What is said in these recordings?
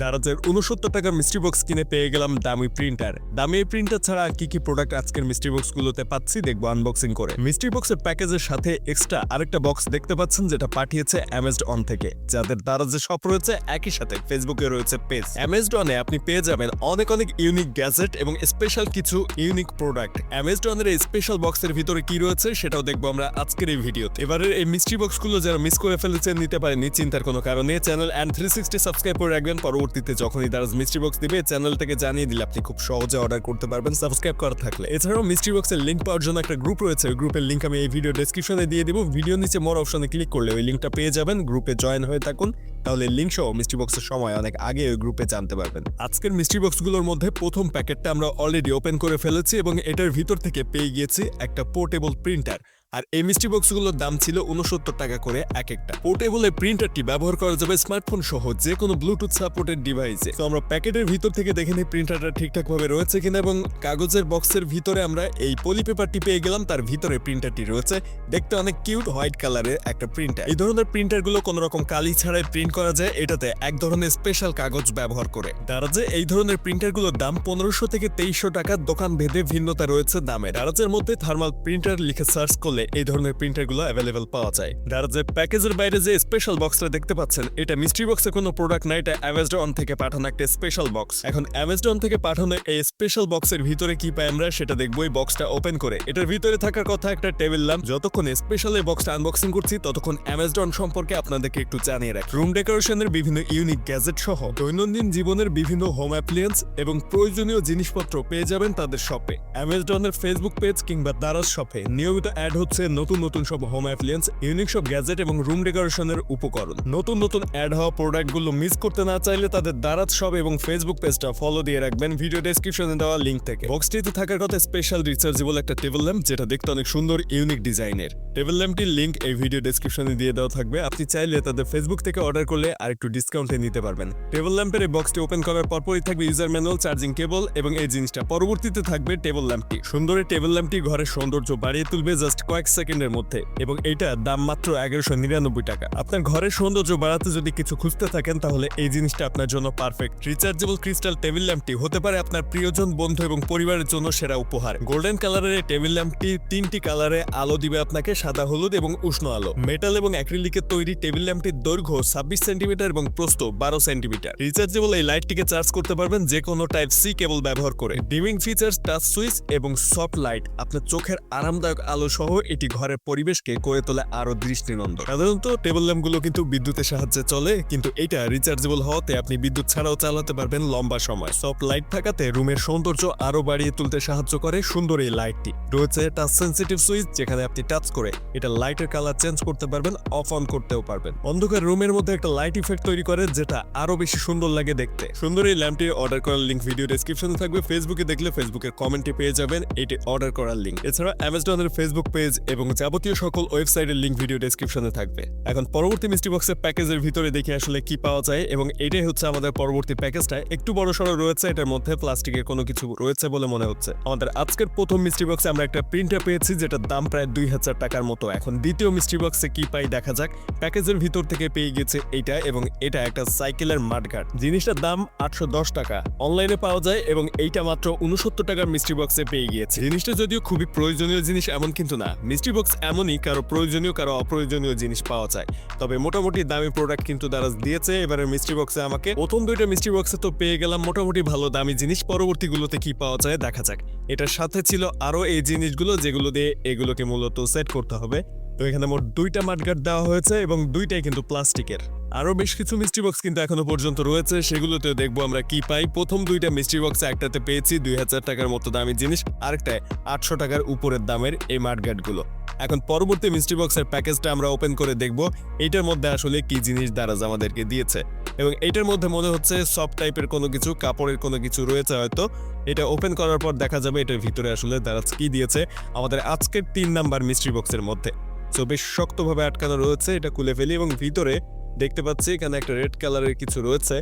দারাজের ৬৯ টাকার mystery box কিনে পেয়ে গেলাম দামি প্রিন্টার। দামি এই প্রিন্টার ছাড়া কি কি প্রোডাক্ট আজকের মিস্ট্রি বক্সগুলোতে পাচ্ছি দেখবো আনবক্সিং করে। মিস্ট্রি বক্সের প্যাকেজের সাথে এক্সট্রা আরেকটা বক্স দেখতে পাচ্ছেন, যেটা পাঠিয়েছে অ্যামেজড অন থেকে, যাদের দারাজে শপ রয়েছে, একই সাথে ফেসবুকে রয়েছে পেজ। অ্যামেজড অনে আপনি পেয়ে যাবেন অনেক ইউনিক গ্যাজেট এবং স্পেশাল কিছু ইউনিক প্রোডাক্ট। অ্যামেজড অনের এই স্পেশাল বক্সের ভিতরে কি রয়েছে সেটাও দেখবো আমরা আজকের এই ভিডিওতে। এবারের এই মিস্ট্রি বক্সগুলো যারা মিস করে ফেলেছেন নিতে পারেনি, চিন্তার কোনো কারণে চ্যানেল অ্যান্ড 360 সাবস্ক্রাইব করে রাখবেন। পরবর্তীতে যখনই দারাজ মিস্ট্রি বক্স দিবে চ্যানেল থেকে জানিয়ে দিলে আপনি খুব সহজে অর্ডার করতে পারবেন সাবস্ক্রাইব করা থাকলে। এছাড়াও মিস্ট্রি বক্সের লিংক পাওয়ার জন্য একটা গ্রুপ রয়েছে, ওই গ্রুপের লিংক আমি এই ভিডিও ডেসক্রিপশনে দিয়ে দিব। ভিডিও নিচে মোর অপশনে ক্লিক করলে ওই লিংকটা পেয়ে যাবেন, গ্রুপে জয়েন হয়ে থাকুন, তাহলে লিংক সহ মিস্ট্রি বক্সের সময় অনেক আগে ওই গ্রুপে জানতে পারবেন। আজকের মিস্ট্রি বক্সগুলোর মধ্যে প্রথম প্যাকেটটা আমরা অলরেডি ওপেন করে ফেলেছি এবং এটার ভিতর থেকে পেয়ে গিয়েছি একটা পোর্টেবল প্রিন্টার। আর এই মিস্ট্রি বক্সগুলোর দাম ছিল ৬৯ টাকা করে এক একটা। পোর্টেবল এই প্রিন্টারটি ব্যবহার করা যাবে স্মার্টফোন সহ যে কোনো ব্লুটুথ সাপোর্টেড ডিভাইসে। তো আমরা প্যাকেটের ভিতর থেকে দেখে নিই প্রিন্টারটা ঠিকঠাক ভাবে রয়েছে কিনা, এবং কাগজের বক্সের ভিতরে আমরা এই পলি পেপারটি পেয়ে গেলাম, তার ভিতরে প্রিন্টারটি রয়েছে। দেখতে অনেক কিউট হোয়াইট কালারের একটা প্রিন্টার। এই ধরনের প্রিন্টারগুলো কোনো রকম কালি ছাড়াই প্রিন্ট করা যায় এটাতে এক ধরনের স্পেশাল কাগজ ব্যবহার করে। দারাজে এই ধরনের প্রিন্টারগুলোর দাম ১৫০০ থেকে ২৩০০ টাকা, দোকান ভেদে ভিন্নতা রয়েছে দামে। দারাজের মধ্যে থার্মাল প্রিন্টার লিখে সার্চ করলে এই ধরনের প্রিন্টারগুলো অ্যাভেলেবল পাওয়া যায়। দারাজের প্যাকেজের বাইরে যে স্পেশাল বক্সটা দেখতে পাচ্ছেন, এটা মিস্ট্রি বক্সে কোনো প্রোডাক্ট না, এটা অ্যামেজড অন থেকে পাঠানো একটা স্পেশাল বক্স। এখন অ্যামেজড অন থেকে পাঠানো এই স্পেশাল বক্সের ভিতরে কি পাই আমরা সেটা দেখবো এই বক্সটা ওপেন করে। এটার ভিতরে থাকার কথা একটা টেবিল ল্যাম্প। যতক্ষণ স্পেশাল এই বক্সটা আনবক্সিং করছি ততক্ষণ অ্যামেজড অন সম্পর্কে আপনাদেরকে একটু জানিয়ে রাখি। রুম ডেকোরেশনের বিভিন্ন ইউনিক গ্যাজেট সহ দৈনন্দিন জীবনের বিভিন্ন হোম অ্যাপ্লিয়েন্স এবং প্রয়োজনীয় জিনিসপত্র পেয়ে যাবেন তাদের শপে। অ্যামেজড অনের ফেসবুক পেজ কিংবা দারাজ শপে নিয়মিত অ্যাড হচ্ছে নতুন সব হোম অ্যাপ্লিয়েন্স, ইউনিক সব গ্যাজেট এবং রুম ডেকোরেশনের উপকরণ। নতুন অ্যাড হওয়া প্রোডাক্টগুলো মিস করতে না চাইলে তাদের দারাজ শপ এবং ফেসবুক পেজটা ফলো দিয়ে রাখবেন ভিডিও ডেসক্রিপশনে দেওয়া লিংক থেকে। বক্সটিতে থাকার কথা স্পেশাল রিচার্জেবল একটা টেবিল ল্যাম্প, যেটা দেখতে অনেক সুন্দর ইউনিক ডিজাইনের। টেবিল ল্যাম্পটির লিংক এই ভিডিও ডেসক্রিপশনে দিয়ে দেওয়া থাকবে, আপনি চাইলে তাদের ফেসবুক থেকে অর্ডার করলে আর একটু ডিসকাউন্টে নিতে পারবেন। টেবিল ল্যাম্পের এই বক্সটি ওপেন করার পরপরই থাকবে ইউজার ম্যানুয়াল, চার্জিং কেবল এবং এই জিনিসটা। পরবর্তীতে থাকবে টেবিল ল্যাম্পটি। সুন্দর এই টেবিল ল্যাম্পটি ঘরের সৌন্দর্য বাড়িয়ে তুলবে জাস্ট কয়েক সেকেন্ডের মধ্যে, এবং এইটা দাম মাত্র ১১৯৯ টাকা। আপনার ঘরের সৌন্দর্য বাড়াতে যদি কিছু খুঁজতে থাকেন তাহলে এই জিনিসটা আপনার জন্য পারফেক্ট। রিচার্জেবল ক্রিস্টাল টেবিল ল্যাম্পটি হতে পারে আপনার প্রিয়জন, বন্ধু এবং পরিবারের জন্য সেরা উপহার। গোল্ডেন কালারের এই টেবিল ল্যাম্পটি ৩টি কালারে আলো দিবে আপনাকে, সাদা, হলুদ এবং উষ্ণ আলো। মেটাল এবং অ্যাক্রিলিকের তৈরি টেবিল ল্যাম্পটির দৈর্ঘ্য ২৬ সেন্টিমিটার এবং প্রস্থ ১২ সেন্টিমিটার। রিচার্জেবল এই লাইটটিকে চার্জ করতে পারবেন যে কোনো টাইপ সি কেবল ব্যবহার করে। ডিমিং ফিচার্স, টাচ সুইচ এবং সফট লাইট আপনার চোখের আরামদায়ক আলো সহ এটি ঘরের পরিবেশকে করে তোলে আরো দৃষ্টিনন্দন। সাধারণত টেবিল ল্যাম্পগুলো কিন্তু বিদ্যুতের সাহায্যে চলে, কিন্তু এটা রিচার্জেবল হওয়াতে আপনি বিদ্যুৎ ছাড়াও চালাতে পারবেন লম্বা সময়। সফট লাইট থাকাতে রুমের সৌন্দর্য আরো বাড়িয়ে তুলতে সাহায্য করে সুন্দর এই লাইটটি। রয়েছে টাচ সেন্সিটিভ সুইচ, যেখানে আপনি টাচ করে এটা লাইটের কালার চেঞ্জ করতে পারবেন, অফ অন করতেও পারবেন। অন্ধকার রুমের মধ্যে একটা লাইট ইফেক্ট তৈরি করে, যেটা আরো বেশি সুন্দর লাগে দেখতে। সুন্দর এই ল্যাম্পটি অর্ডার করার লিংক ভিডিও ডেসক্রিপশনে থাকবে, ফেসবুকে দেখলে ফেসবুকের কমেন্টে পেয়ে যাবেন এটি অর্ডার করার লিংক। এছাড়া অ্যামেজনের ফেসবুক পেজ এবং যাবতীয় সকল ওয়েবসাইটের লিংক ভিডিও ডেসক্রিপশনে থাকবে। এখন পরবর্তী মিস্ট্রি বক্সের প্যাকেজের ভিতরে দেখি আসলে কি পাওয়া যায়, এবং এটাই হচ্ছে আমাদের পরবর্তী প্যাকেজটা। একটু বড় সড়ো রয়েছে, এটার মধ্যে প্লাস্টিকের কোনো কিছু রয়েছে বলে মনে হচ্ছে। আমাদের আজকের প্রথম মিস্ট্রি বক্সে আমরা একটা প্রিন্টার পেয়েছি, যেটার দাম প্রায় ২০০০ টাকার মতো। এখন দ্বিতীয় মিস্ট্রি বক্সে কি পাই দেখা যাক। প্যাকেজের ভিতর থেকে পেয়ে গেছে এইটা, এবং এটা একটা সাইকেলের মাঠঘাট। জিনিসটার দাম ৮১০ টাকা, অনলাইনে পাওয়া যায়, এবং এইটা মাত্র ৬৯ টাকার মিস্ট্রি বক্সে পেয়ে গিয়েছে। জিনিসটা যদিও খুবই প্রয়োজনীয় জিনিস এমন কিন্তু না, মিস্ট্রি বক্স এমনই কারো প্রয়োজনীয় কারো অপ্রয়োজনীয় জিনিস পাওয়া যায়, তবে মোটামুটি দামি প্রোডাক্ট কিন্তু দারাজ দিয়েছে। এবারে মিস্ট্রি বক্সে আমাকে প্রথম দুইটা মিস্ট্রি বক্সে তো পেয়ে গেলাম মোটামুটি ভালো দামি জিনিস, পরবর্তীগুলোতে কি পাওয়া যায় দেখা যাক। এটার সাথে ছিল আরো এই জিনিসগুলো, যেগুলো দিয়ে এগুলোকে মূলত সেট করতে হবে। তো এখানে মোট ২টা মাঠগার্ড দেওয়া হয়েছে এবং ২টাই কিন্তু প্লাস্টিকের। আরো বেশ কিছু মিস্ট্রি বক্স কিন্তু এখনো পর্যন্ত রয়েছে, সেগুলোতেও দেখবো আমরা কি পাই। প্রথম ২টা মিস্ট্রি বক্সে একটাতে পেয়েছি ২০০০ টাকার মতো দামি জিনিস, আরেকটায় ৮০০ টাকার উপরের দামের এই মাঠগার্ডগুলো। এখন পরবর্তী মিস্ট্রি বক্সের প্যাকেজটা আমরা ওপেন করে দেখবো এইটার মধ্যে আসলে কি জিনিস দারাজ আমাদেরকে দিয়েছে, এবং এইটার মধ্যে মনে হচ্ছে সফট টাইপের কোনো কিছু, কাপড়ের কোনো কিছু রয়েছে হয়তো। এটা ওপেন করার পর দেখা যাবে এটার ভিতরে আসলে দারাজ কি দিয়েছে আমাদের আজকের ৩ নাম্বার মিস্ট্রি বক্সের মধ্যে। সো বেশ শক্তভাবে আটকানো রয়েছে, এটা খুলে ফেলি, এবং ভিতরে দেখতে পাচ্ছি এখানে একটা রেড কালারের কিছু রয়েছে।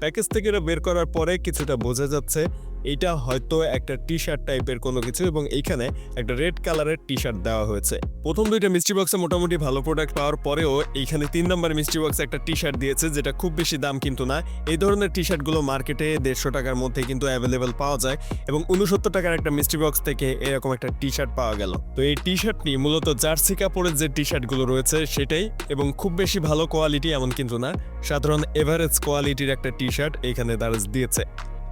প্যাকেজ থেকে এটা বের করার পরে কিছুটা বোঝা যাচ্ছে এইটা হয়তো একটা টি শার্ট টাইপের কোনো কিছু এবং এইখানে একটা রেড কালারের টি শার্ট দেওয়া হয়েছে। প্রথম দুইটা মিস্ট্রি বক্সে মোটামুটি ভালো প্রোডাক্ট পাওয়ার পরেও এইখানে 3 নম্বর মিস্ট্রি বক্সে একটা টি শার্ট দিয়েছে যেটা খুব বেশি দাম কিন্তু না। এই ধরনের টি শার্টগুলো মার্কেটে 150 টাকার মধ্যে কিন্তু অ্যাভেলেবেল পাওয়া যায় এবং 69 টাকার একটা মিস্ট্রি বক্স থেকে এরকম একটা টি শার্ট পাওয়া গেল। তো এই টি শার্টটি মূলত জার্সি কাপড়ের যে টি শার্টগুলো রয়েছে সেটাই, এবং খুব বেশি ভালো কোয়ালিটি এমন কিন্তু না, সাধারণ এভারেজ কোয়ালিটির একটা টি শার্ট এখানে দারাজ দিয়েছে।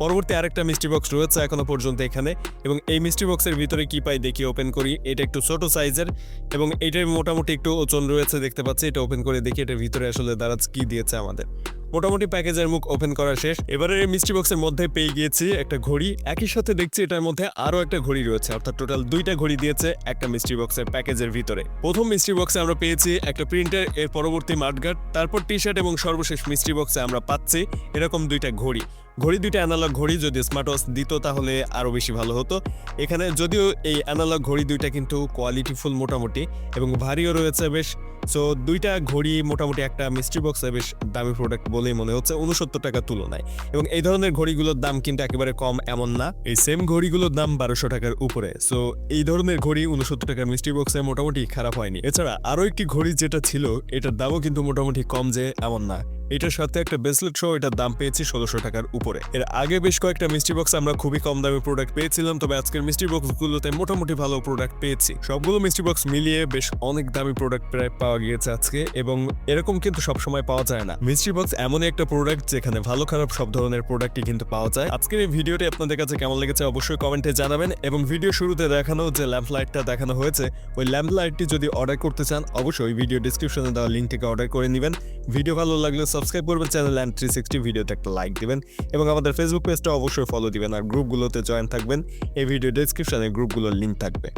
পরবর্তী আরেকটা মিস্ট্রি বক্স রয়েছে এখনো পর্যন্ত এখানে, এবং এই মিস্ট্রি বক্সের ভিতরে কি পাই দেখি, ওপেন করি। এটা একটু ছোট সাইজের এবং এটার মোটামুটি একটু ওজন রয়েছে দেখতে পাচ্ছি। এটা ওপেন করে দেখি এটার ভিতরে আসলে দারাজ কি দিয়েছে আমাদের। মোটামুটি প্যাকেজের মুখ ওপেন করা শেষ। এবারে এই মিস্ট্রি বক্সের মধ্যে পেয়ে গিয়েছি একটা ঘড়ি, একই সাথে দেখছি এটার মধ্যে আরো একটা ঘড়ি রয়েছে, অর্থাৎ টোটাল 2টা ঘড়ি দিয়েছে একটা মিস্ট্রি বক্সের প্যাকেজের ভিতরে। প্রথম মিস্ট্রি বক্সে আমরা পেয়েছি একটা প্রিন্টার, এর পরবর্তী মাঠগার্ড, তারপর টি শার্ট এবং সর্বশেষ মিস্ট্রি বক্সে আমরা পাচ্ছি এরকম 2টা ঘড়ি। ঘড়ি 2টা অ্যানালগ ঘড়ি, যদি স্মার্ট ওয়াচ দিত তাহলে আরো বেশি ভালো হতো। এখানে যদিও এই অ্যানালগ ঘড়ি 2টা কিন্তু কোয়ালিটিফুল মোটামুটি এবং ভারীও রয়েছে বেশ। সো 2টা ঘড়ি মোটামুটি একটা মিস্ট্রি বক্সে বেশ দামি প্রোডাক্ট বলেই মনে হচ্ছে 69 টাকার তুলনায়। এবং এই ধরনের ঘড়িগুলোর দাম কিন্তু একেবারে কম এমন না, এই সেম ঘড়িগুলোর দাম 1200 টাকার উপরে। সো এই ধরনের ঘড়ি 69 টাকার মিস্ট্রি বক্সে মোটামুটি খারাপ হয়নি। এছাড়া আরো একটি ঘড়ি যেটা ছিল এটার দামও কিন্তু মোটামুটি কম যে এমন না। এটার সাথে একটা ব্রেসলেট সহ এটার দাম পেয়েছি 1600 টাকার উপরে। এর আগে বেশ কয়েকটা মিস্ট্রি বক্স আমরা খুবই কম দামে প্রোডাক্ট পেয়েছিলাম, তবে আজকের মিস্ট্রি বক্সগুলোতে মোটামুটি ভালো প্রোডাক্ট পেয়েছি। সবগুলো মিস্ট্রি বক্স মিলিয়ে বেশ অনেক দামি প্রোডাক্ট প্রায় পাওয়া গিয়েছে আজকে, এবং এরকম কিন্তু সবসময় পাওয়া যায় না। মিস্ট্রি বক্স এমনই একটা প্রোডাক্ট যেখানে ভালো খারাপ সব ধরনের প্রোডাক্টই কিন্তু পাওয়া যায়। আজকের এই ভিডিওটি আপনাদের কাছে কেমন লেগেছে অবশ্যই কমেন্টে জানাবেন, এবং ভিডিও শুরুতে দেখানো যে ল্যাম্প লাইটটা দেখানো হয়েছে ওই ল্যাম্প লাইটটি যদি অর্ডার করতে চান অবশ্যই ভিডিও ডিসক্রিপশনে দেওয়া লিঙ্ক থেকে অর্ডার করে নেবেন। ভিডিও ভালো লাগলে সাবস্ক্রাইব করবেন চ্যানেল and 360 ভিডিওতে একটা লাইক দিবেন, এবং আমাদের ফেসবুক পেজটা অবশ্যই ফলো দিবেন, আর গ্রুপগুলোতে জয়েন থাকবেন। এই ভিডিও ডেসক্রিপশনে গ্রুপগুলোর লিংক থাকবে।